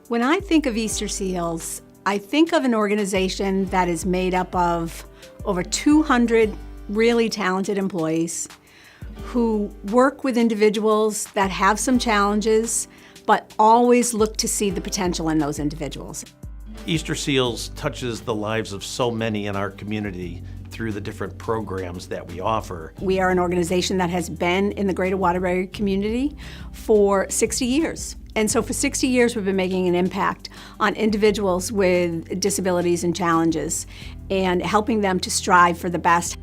When I think of Easterseals, I think of an organization that is made up of over 200 really talented employees who work with individuals that have some challenges, but always look to see the potential in those individuals. Easterseals touches the lives of so many in our community through the different programs that we offer. We are an organization that has been in the greater Waterbury community for 60 years. And so for 60 years, we've been making an impact on individuals with disabilities and challenges and helping them to strive for the best.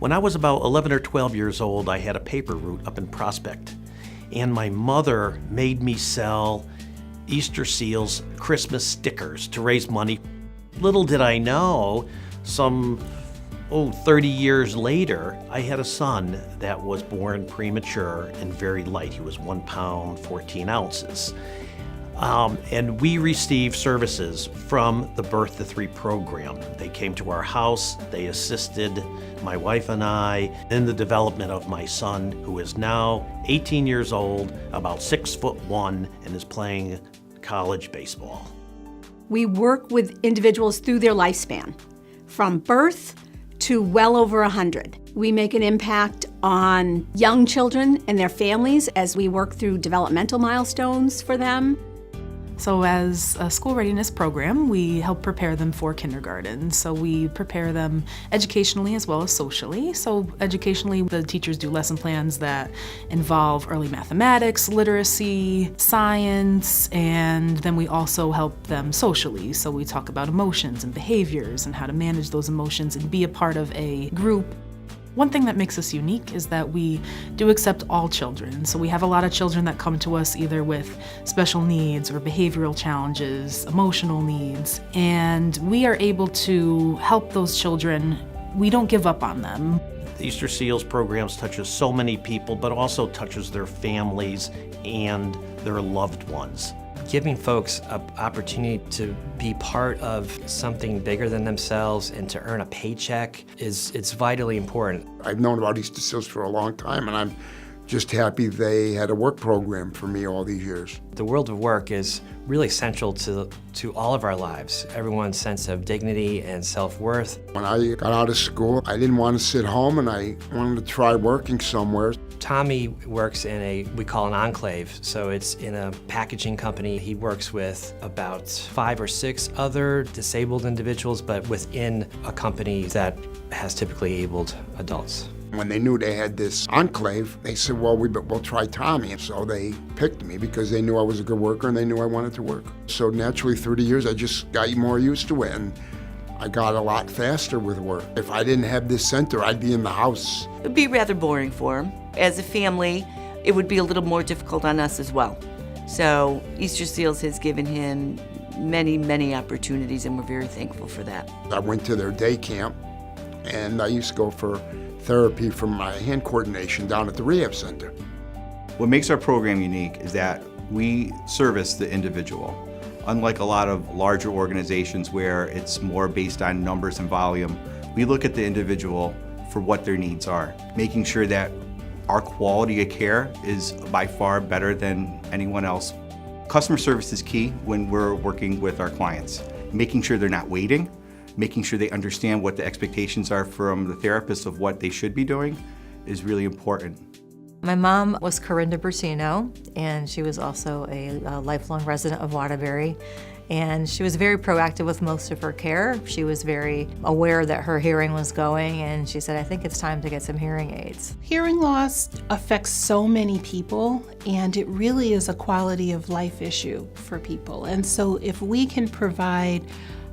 When I was about 11 or 12 years old, I had a paper route up in Prospect, and my mother made me sell Easterseals Christmas stickers to raise money. Little did I know, 30 years later, I had a son that was born premature and very light. He was 1 pound, 14 ounces. And we received services from the Birth to 3 program. They came to our house, they assisted my wife and I in the development of my son, who is now 18 years old, about 6'1", and is playing college baseball. We work with individuals through their lifespan, from birth to well over 100. We make an impact on young children and their families as we work through developmental milestones for them. So as a school readiness program, we help prepare them for kindergarten. So we prepare them educationally as well as socially. So educationally, the teachers do lesson plans that involve early mathematics, literacy, science, and then we also help them socially. So we talk about emotions and behaviors and how to manage those emotions and be a part of a group. One thing that makes us unique is that we do accept all children. So we have a lot of children that come to us either with special needs or behavioral challenges, emotional needs, and we are able to help those children. We don't give up on them. The Easterseals programs touches so many people, but also touches their families and their loved ones. Giving folks an opportunity to be part of something bigger than themselves and to earn a paycheck it's vitally important. I've known about Easterseals for a long time, and I'm just happy they had a work program for me all these years. The world of work is really central to all of our lives, everyone's sense of dignity and self-worth. When I got out of school, I didn't want to sit home, and I wanted to try working somewhere. Tommy works in we call an enclave, so it's in a packaging company. He works with about 5 or 6 other disabled individuals, but within a company that has typically abled adults. When they knew they had this enclave, they said, well, we'll try Tommy. And so they picked me because they knew I was a good worker and they knew I wanted to work. So naturally, through the years, I just got more used to it, and I got a lot faster with work. If I didn't have this center, I'd be in the house. It would be rather boring for him. As a family, it would be a little more difficult on us as well. So Easterseals has given him many, many opportunities, and we're very thankful for that. I went to their day camp, and I used to go for therapy for my hand coordination down at the rehab center. What makes our program unique is that we service the individual. Unlike a lot of larger organizations where it's more based on numbers and volume, we look at the individual for what their needs are, making sure that our quality of care is by far better than anyone else. Customer service is key when we're working with our clients, making sure they're not waiting, making sure they understand what the expectations are from the therapist of what they should be doing is really important. My mom was Corinda Bertino, and she was also a lifelong resident of Waterbury. And she was very proactive with most of her care. She was very aware that her hearing was going, and she said, I think it's time to get some hearing aids. Hearing loss affects so many people, and it really is a quality of life issue for people. And so if we can provide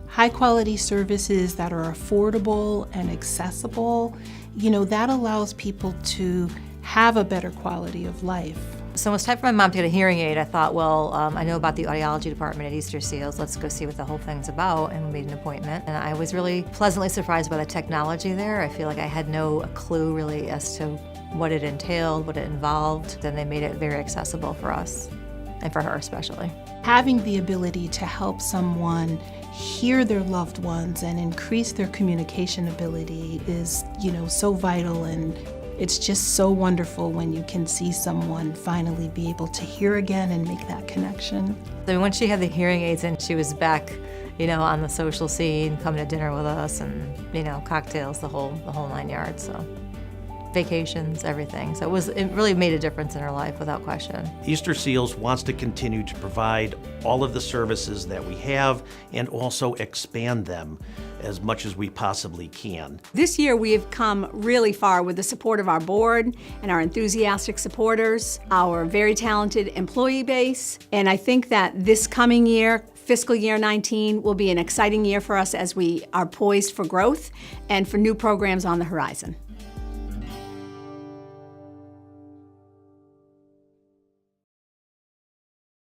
high quality services that are affordable and accessible, that allows people to have a better quality of life. So when it was time for my mom to get a hearing aid, I thought, well, I know about the audiology department at Easterseals. Let's go see what the whole thing's about, and we made an appointment. And I was really pleasantly surprised by the technology there. I feel like I had no clue really as to what it entailed, what it involved. Then they made it very accessible for us, and for her especially. Having the ability to help someone hear their loved ones and increase their communication ability is, so vital and It's just so wonderful when you can see someone finally be able to hear again and make that connection. So when she had the hearing aids and she was back, on the social scene, coming to dinner with us and, cocktails, the whole 9 yards, so. Vacations, everything. So it really made a difference in her life without question. Easterseals wants to continue to provide all of the services that we have and also expand them as much as we possibly can. This year we have come really far with the support of our board and our enthusiastic supporters, our very talented employee base, and I think that this coming year, fiscal year 19, will be an exciting year for us as we are poised for growth and for new programs on the horizon.